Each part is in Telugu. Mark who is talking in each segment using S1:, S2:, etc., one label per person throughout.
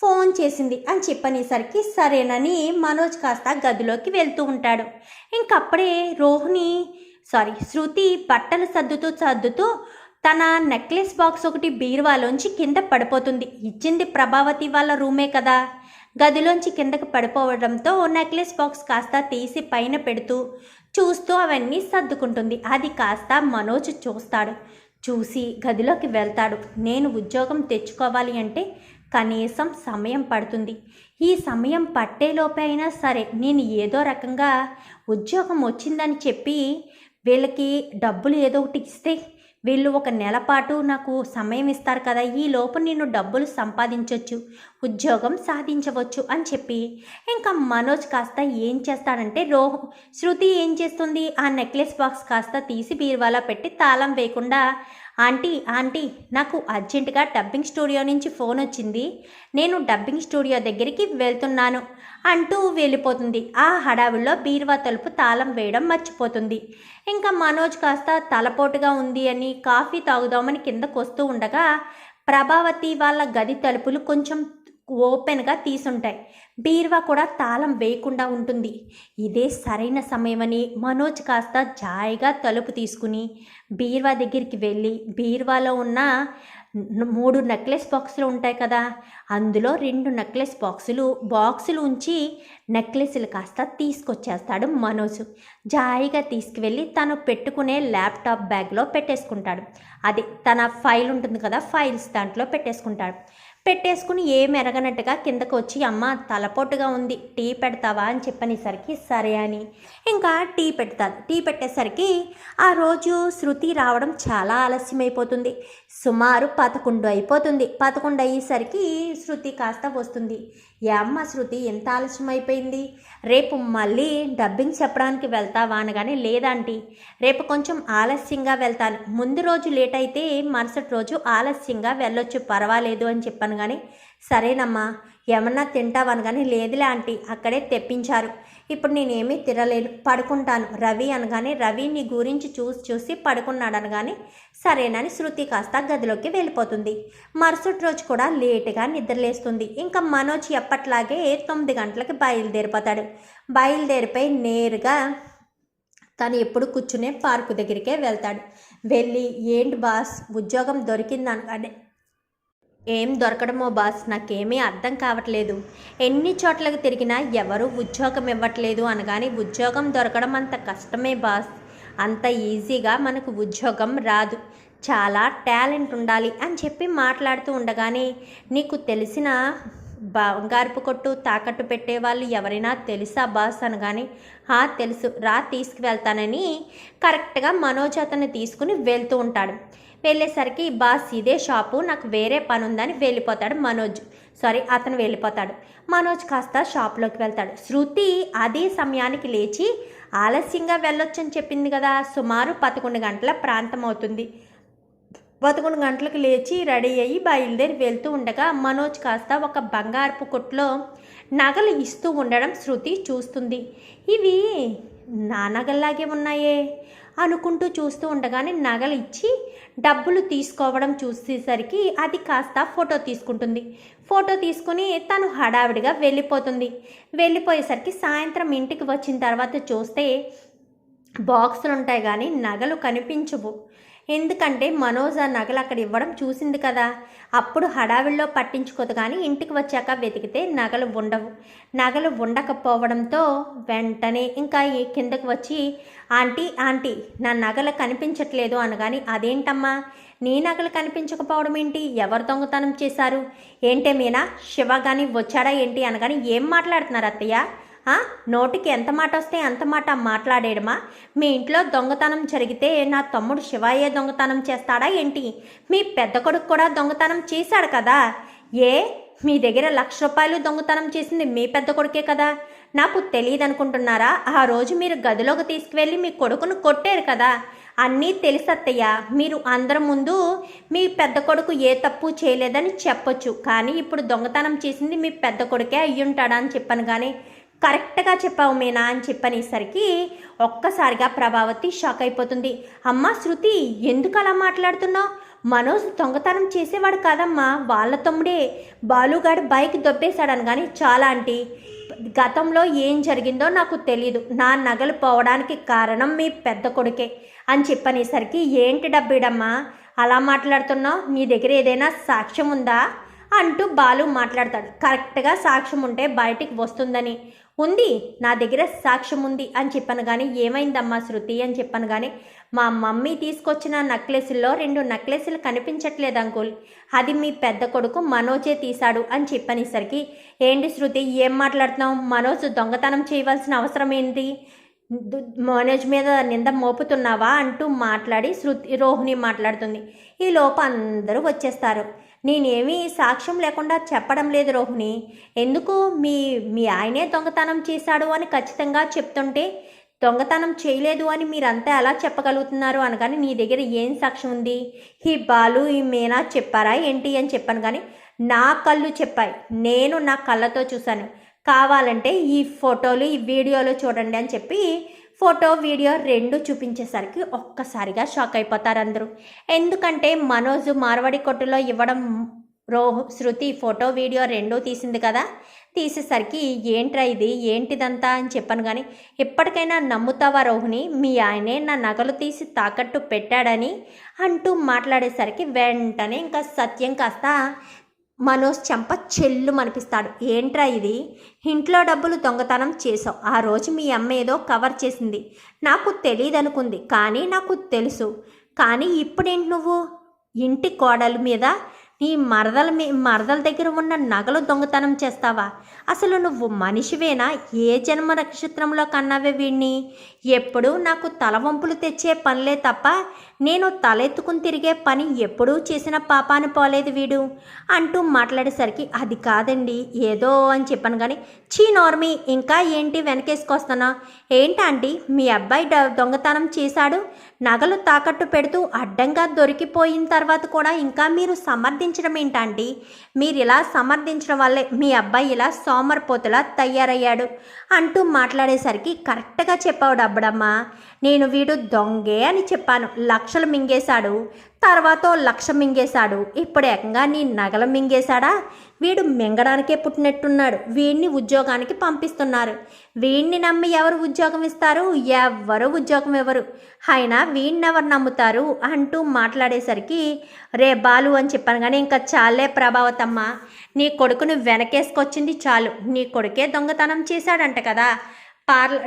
S1: ఫోన్ చేసింది అని చెప్పనేసరికి సరేనని మనోజ్ కాస్త గదిలోకి వెళ్తూ ఉంటాడు. ఇంకప్పుడే శృతి బట్టలు సర్దుతూ తన నెక్లెస్ బాక్స్ ఒకటి బీరువాలోంచి కింద పడిపోతుంది. ఇచ్చింది ప్రభావతి వాళ్ళ రూమే కదా. గదిలోంచి కిందకి పడిపోవడంతో నెక్లెస్ బాక్స్ కాస్త తీసి పైన పెడుతూ చూస్తూ అవన్నీ సర్దుకుంటుంది. అది కాస్త మనోజ్ చూస్తాడు. చూసి గదిలోకి వెళ్తాడు. నేను ఉద్యోగం తెచ్చుకోవాలి అంటే కనీసం సమయం పడుతుంది. ఈ సమయం పట్టేలోపే అయినా సరే నేను ఏదో రకంగా ఉద్యోగం వచ్చిందని చెప్పి వీళ్ళకి డబ్బులు ఏదో ఒకటి ఇస్తే వీళ్ళు ఒక నెల పాటు నాకు సమయం ఇస్తారు కదా, ఈ లోపు నేను డబ్బులు సంపాదించవచ్చు, ఉద్యోగం సాధించవచ్చు అని చెప్పి ఇంకా మనోజ్ కాస్త ఏం చేస్తాడంటే శృతి ఏం చేస్తుంది, ఆ నెక్లెస్ బాక్స్ కాస్త తీసి బీరువాలో పెట్టి తాళం వేయకుండా ఆంటీ నాకు అర్జెంటుగా డబ్బింగ్ స్టూడియో నుంచి ఫోన్ వచ్చింది, నేను డబ్బింగ్ స్టూడియో దగ్గరికి వెళ్తున్నాను అంటూ వెళ్ళిపోతుంది. ఆ హడావిడిలో బీరువా తలుపు తాళం వేయడం మర్చిపోతుంది. ఇంకా మనోజ్ కాస్త తలపోటుగా ఉంది అని కాఫీ తాగుదామని కిందకు వస్తూ ఉండగా ప్రభావతి వాళ్ళ గది తలుపులు కొంచెం ఓపెన్గా తీసుంటాయి. బీరువా కూడా తాళం వేయకుండా ఉంటుంది. ఇదే సరైన సమయమని మనోజ్ కాస్త జాయిగా తలుపు తీసుకుని బీరువా దగ్గరికి వెళ్ళి బీరువాలో ఉన్న 3 నెక్లెస్ బాక్సులు ఉంటాయి కదా, అందులో 2 నెక్లెస్ బాక్సులు ఉంచి నెక్లెస్లు కాస్త తీసుకొచ్చేస్తాడు మనోజ్. జాయిగా తీసుకువెళ్ళి తను పెట్టుకునే ల్యాప్టాప్ బ్యాగ్లో పెట్టేసుకుంటాడు. అది తన ఫైల్ ఉంటుంది కదా, ఫైల్స్ దాంట్లో పెట్టేసుకుని ఎరగనట్టుగా కిందకు వచ్చి అమ్మ తలపోటుగా ఉంది, టీ పెడతావా అని చెప్పనేసరికి సరే అని ఇంకా టీ పెడతాడు. టీ పెట్టేసరికి ఆ రోజు శృతి రావడం చాలా ఆలస్యమైపోతుంది. సుమారు 11 అయిపోతుంది. 11 అయ్యేసరికి శృతి కాస్త వస్తుంది. ఏ అమ్మ శృతి ఎంత ఆలస్యం అయిపోయింది, రేపు మళ్ళీ డబ్బింగ్ చెప్పడానికి వెళ్తావా అనగానే లేదంటీ, రేపు కొంచెం ఆలస్యంగా వెళ్తాను, ముందు రోజు లేట్ అయితే మరుసటి రోజు ఆలస్యంగా వెళ్ళొచ్చు, పర్వాలేదు అని చెప్పాను. కానీ సరేనమ్మా ఏమన్నా తింటావనగానే లేదులే ఆంటీ అక్కడే తెప్పించారు, ఇప్పుడు నేనేమీ తినలేను, పడుకుంటాను రవి అనగానే రవి నీ గురించి చూసి పడుకున్నాడు అనగానే సరేనని శృతి కాస్త గదిలోకి వెళ్ళిపోతుంది. మరుసటి రోజు కూడా లేటుగా నిద్రలేస్తుంది. ఇంకా మనోజ్ ఎప్పట్లాగే 9 గంటలకి బయలుదేరిపోతాడు. బయలుదేరిపోయి నేరుగా తను ఎప్పుడు కూర్చునే పార్కు దగ్గరికే వెళ్తాడు. వెళ్ళి ఏంటి బాస్ ఉద్యోగం దొరికిందనగానే ఏం దొరకడమో బాస్, నాకేమీ అర్థం కావట్లేదు, ఎన్ని చోట్లకు తిరిగినా ఎవరు ఉద్యోగం ఇవ్వట్లేదు అనగానే ఉద్యోగం దొరకడం అంత కష్టమే బాస్, అంత ఈజీగా మనకు ఉద్యోగం రాదు, చాలా టాలెంట్ ఉండాలి అని చెప్పి మాట్లాడుతూ ఉండగానే నీకు తెలిసిన బంగారపు కొట్టు తాకట్టు పెట్టే వాళ్ళు ఎవరైనా తెలుసా బాస్ అనగానే తెలుసు రా తీసుకువెళ్తానని కరెక్ట్గా మనోజ్ అతన్ని తీసుకుని వెళ్తూ ఉంటాడు. వెళ్ళేసరికి బాస్ ఇదే షాపు, నాకు వేరే పని ఉందని అతను వెళ్ళిపోతాడు. మనోజ్ కాస్త షాప్లోకి వెళ్తాడు. శృతి అదే సమయానికి లేచి ఆలస్యంగా వెళ్ళొచ్చని చెప్పింది కదా, సుమారు 11 గంటల ప్రాంతం అవుతుంది. 11 గంటలకు లేచి రెడీ అయ్యి బయలుదేరి వెళ్తూ ఉండగా మనోజ్ కాస్త ఒక బంగారపు కొట్లో నగలు ఇస్తూ ఉండడం శృతి చూస్తుంది. ఇవి నా నగల్లాగే ఉన్నాయే అనుకుంటూ చూస్తూ ఉండగానే నగలు ఇచ్చి డబ్బులు తీసుకోవడం చూసేసరికి అది కాస్త ఫోటో తీసుకుంటుంది. ఫోటో తీసుకుని తను హడావిడిగా వెళ్ళిపోయేసరికి సాయంత్రం ఇంటికి వచ్చిన తర్వాత చూస్తే బాక్సులు ఉంటాయి కానీ నగలు కనిపించవు. ఎందుకంటే మనోజ్ ఆ నగలు అక్కడ ఇవ్వడం చూసింది కదా, అప్పుడు హడావిడిలో పట్టించుకోదు. కానీ ఇంటికి వచ్చాక వెతికితే నగలు ఉండకపోవడంతో వెంటనే ఇంకా కిందకు వచ్చి ఆంటీ నా నగలు కనిపించట్లేదు అనగాని అదేంటమ్మా నీ నగలు కనిపించకపోవడం ఏంటి, ఎవరు దొంగతనం చేశారు ఏంటే మీనా, శివ కానీ వచ్చాడా ఏంటి అనగాని ఏం మాట్లాడుతున్నారు అత్తయ్య, నోటికి ఎంత మాట వస్తే అంత మాట మాట్లాడేయడమా, మీ ఇంట్లో దొంగతనం జరిగితే నా తమ్ముడు శివయ్యే దొంగతనం చేస్తాడా ఏంటి, మీ పెద్ద కొడుకు కూడా దొంగతనం చేశాడు కదా, మీ దగ్గర ₹1,00,000 దొంగతనం చేసింది మీ పెద్ద కొడుకే కదా, నాకు తెలియదు అనుకుంటున్నారా, ఆ రోజు మీరు గదిలోకి తీసుకువెళ్ళి మీ కొడుకును కొట్టారు కదా, అన్నీ తెలుసత్తయ్య, మీరు అందరి ముందు మీ పెద్ద కొడుకు ఏ తప్పు చేయలేదని చెప్పొచ్చు, కానీ ఇప్పుడు దొంగతనం చేసింది మీ పెద్ద కొడుకే అయ్యుంటాడా అని చెప్పాను. కానీ కరెక్ట్గా చెప్పావు మీనా అని చెప్పనేసరికి ఒక్కసారిగా ప్రభావతి షాక్ అయిపోతుంది. అమ్మా శృతి ఎందుకు అలా మాట్లాడుతున్నావు, మనోజ్ దొంగతనం చేసేవాడు కాదమ్మా, వాళ్ళ తమ్ముడే బాలుగాడు బైక్ దొబ్బేశాడని. కానీ చాలా ఆంటీ, గతంలో ఏం జరిగిందో నాకు తెలీదు. నా నగలు పోవడానికి కారణం మీ పెద్ద కొడుకే అని చెప్పనేసరికి, ఏంటి డబ్బీడమ్మా అలా మాట్లాడుతున్నావు, నీ దగ్గర ఏదైనా సాక్ష్యం ఉందా అంటూ బాలు మాట్లాడతాడు. కరెక్ట్గా సాక్ష్యం ఉంటే బయటికి వస్తుందని. ఉంది, నా దగ్గర సాక్ష్యం ఉంది అని చెప్పాను. కానీ ఏమైందమ్మా శృతి అని చెప్పాను. కానీ మా మమ్మీ తీసుకొచ్చిన నెక్లెస్లో 2 నెక్లెస్లు కనిపించట్లేదు అంకుల్, అది మీ పెద్ద కొడుకు మనోజే తీశాడు అని చెప్పనేసరికి, ఏంటి శృతి ఏం మాట్లాడుతున్నావు, మనోజ్ దొంగతనం చేయవలసిన అవసరం ఏంటి, మనోజ్ మీద నింద మోపుతున్నావా అంటూ మాట్లాడి రోహిణి మాట్లాడుతుంది. ఈ లోపు అందరూ వచ్చేస్తారు. నేనేమీ సాక్ష్యం లేకుండా చెప్పడం లేదు రోహిణి, ఎందుకు మీ ఆయనే దొంగతనం చేశాడు అని ఖచ్చితంగా చెప్తుంటే దొంగతనం చేయలేదు అని మీరంతా ఎలా చెప్పగలుగుతున్నారు అనగానే, నీ దగ్గర ఏం సాక్ష్యం ఉంది, ఈ బాలు ఈ మీనా చెప్పారా ఏంటి అని చెప్పాను. కానీ నా కళ్ళు చెప్పాయి, నేను నా కళ్ళతో చూశాను, కావాలంటే ఈ ఫోటోలు ఈ వీడియోలు చూడండి అని చెప్పి ఫోటో వీడియో 2 చూపించేసరికి ఒక్కసారిగా షాక్ అయిపోతారు అందరూ. ఎందుకంటే మనోజ్ మార్వాడి కొట్టులో ఇవ్వడం శృతి ఫోటో వీడియో 2 తీసింది కదా, తీసేసరికి ఏంట్రా ఇది ఏంటిదంతా అని చెప్పాను. కానీ ఎప్పటికైనా నమ్ముతావా రోహిణి, మీ ఆయనే నా నగలు తీసి తాకట్టు పెట్టాడని అంటూ మాట్లాడేసరికి వెంటనే ఇంకా సత్యం కాస్త మనోజ్ చెంప చెల్లు మనిపిస్తాడు. ఏంట్రా ఇది, ఇంట్లో డబ్బులు దొంగతనం చేసావు, ఆ రోజు మీ అమ్మ ఏదో కవర్ చేసింది, నాకు తెలియదు అనుకుంది, కానీ నాకు తెలుసు. కానీ ఇప్పుడేంటి నువ్వు ఇంటి కోడల మీద నీ మరదల దగ్గర ఉన్న నగలు దొంగతనం చేస్తావా, అసలు నువ్వు మనిషివేనా, ఏ జన్మ నక్షత్రంలో కన్నావే వీడిని, ఎప్పుడూ నాకు తలవంపులు తెచ్చే పనులే తప్ప నేను తలెత్తుకుని తిరిగే పని ఎప్పుడూ చేసిన పాపాన్ని పోలేదు వీడు అంటూ మాట్లాడేసరికి, అది కాదండి ఏదో అని చెప్పాను. కానీ చీ నోర్మి, ఇంకా ఏంటి వెనకేసుకొస్తానా, ఏంటంటే మీ అబ్బాయి దొంగతనం చేశాడు, నగలు తాకట్టు పెడుతూ అడ్డంగా దొరికిపోయిన తర్వాత కూడా ఇంకా మీరు సమర్థించడం ఏంటండి, మీరు ఇలా సమర్థించడం వల్లే మీ అబ్బాయి ఇలా సోమరిపోతులా తయారయ్యాడు అంటూ మాట్లాడేసరికి, కరెక్ట్గా చెప్పావు డబ్బడమ్మా, నేను వీడు దొంగే అని చెప్పాను, లక్షలు మింగేశాడు, తర్వాత 1,00,000 మింగేశాడు, ఇప్పుడు ఏకంగా నీ నగలు మింగేశాడా, వీడు మింగడానికే పుట్టినట్టున్నాడు, వీడిని ఉద్యోగానికి పంపిస్తున్నారు, వీడిని నమ్మి ఎవరు ఉద్యోగం ఇస్తారు, ఎవరు ఉద్యోగం ఎవరు, అయినా వీడిని ఎవరు నమ్ముతారు అంటూ మాట్లాడేసరికి, రే బాలు అని చెప్పాను. కానీ ఇంకా చాలే ప్రభావతమ్మ, నీ కొడుకును వెనకేసుకొచ్చింది చాలు, నీ కొడుకే దొంగతనం చేశాడంట కదా,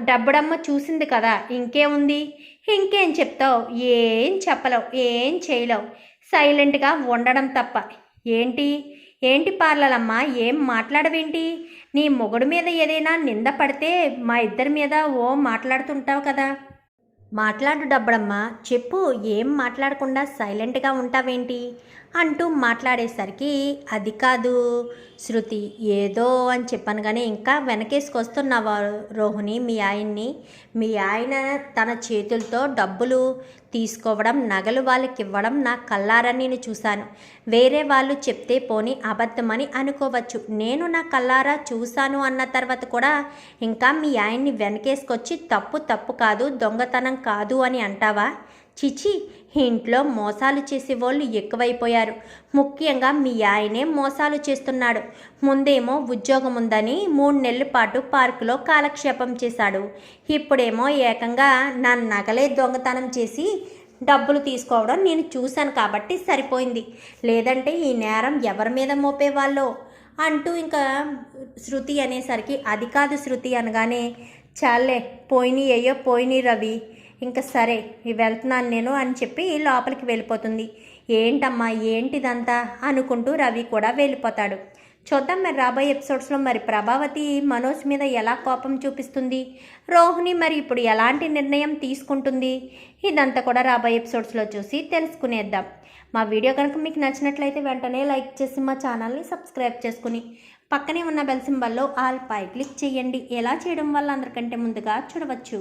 S1: డబ్బడమ్మ చూసింది కదా, ఇంకేముంది, ఇంకేం చెప్తావు, ఏం చెప్పలేవు, ఏం చేయలేవు, సైలెంట్గా ఉండడం తప్ప. ఏంటి పార్లలమ్మ, ఏం మాట్లాడవేంటి, నీ మొగుడు మీద ఏదైనా నింద పడితే మా ఇద్దరి మీద ఓ మాట్లాడుతుంటావు కదా, మాట్లాడు డబ్బడమ్మా, చెప్పు, ఏం మాట్లాడకుండా సైలెంట్గా ఉంటావేంటి అంటూ మాట్లాడేసరికి, అది కాదు శృతి ఏదో అని చెప్పాను. కానీ ఇంకా వెనకేసుకొస్తున్నావా రోహిణి మీ ఆయన తన చేతులతో డబ్బులు తీసుకోవడం, నగలు వాళ్ళకి ఇవ్వడం నా కళ్ళారా నేను చూశాను, వేరే వాళ్ళు చెప్తే పోనీ అబద్ధమని అనుకోవచ్చు, నేను నా కళ్ళారా చూశాను అన్న తర్వాత కూడా ఇంకా మీ ఆయన్ని వెనకేసుకొచ్చి తప్పు కాదు, దొంగతనం కాదు అని అంటావా, చిచి, ఇంట్లో మోసాలు చేసేవాళ్ళు ఎక్కువైపోయారు, ముఖ్యంగా మీ ఆయనే మోసాలు చేస్తున్నాడు, ముందేమో ఉద్యోగం ఉందని 3 నెలల పాటు పార్కులో కాలక్షేపం చేశాడు, ఇప్పుడేమో ఏకంగా నా నగలే దొంగతనం చేసి డబ్బులు తీసుకోవడం నేను చూశాను కాబట్టి సరిపోయింది, లేదంటే ఈ నేరం ఎవరి మీద మోపేవాళ్ళో అంటూ ఇంకా శృతి అనేసరికి, అది కాదు శృతి అనగానే, చాలే పోయినాయి రవి, ఇంకా సరే వెళ్తున్నాను నేను అని చెప్పి లోపలికి వెళ్ళిపోతుంది. ఏంటమ్మా ఏంటిదంతా అనుకుంటూ రవి కూడా వెళ్ళిపోతాడు. చూద్దాం మరి రాబోయే ఎపిసోడ్స్లో మరి ప్రభావతి మనోజ్ మీద ఎలా కోపం చూపిస్తుంది, రోహిణి మరి ఇప్పుడు ఎలాంటి నిర్ణయం తీసుకుంటుంది, ఇదంతా కూడా రాబోయే ఎపిసోడ్స్లో చూసి తెలుసుకునేద్దాం. మా వీడియో కనుక మీకు నచ్చినట్లయితే వెంటనే లైక్ చేసి మా ఛానల్ని సబ్స్క్రైబ్ చేసుకుని పక్కనే ఉన్న బెల్ సింబల్లో ఆల్ పై క్లిక్ చేయండి. ఎలా చేయడం వల్ల అందరికంటే ముందుగా చూడవచ్చు.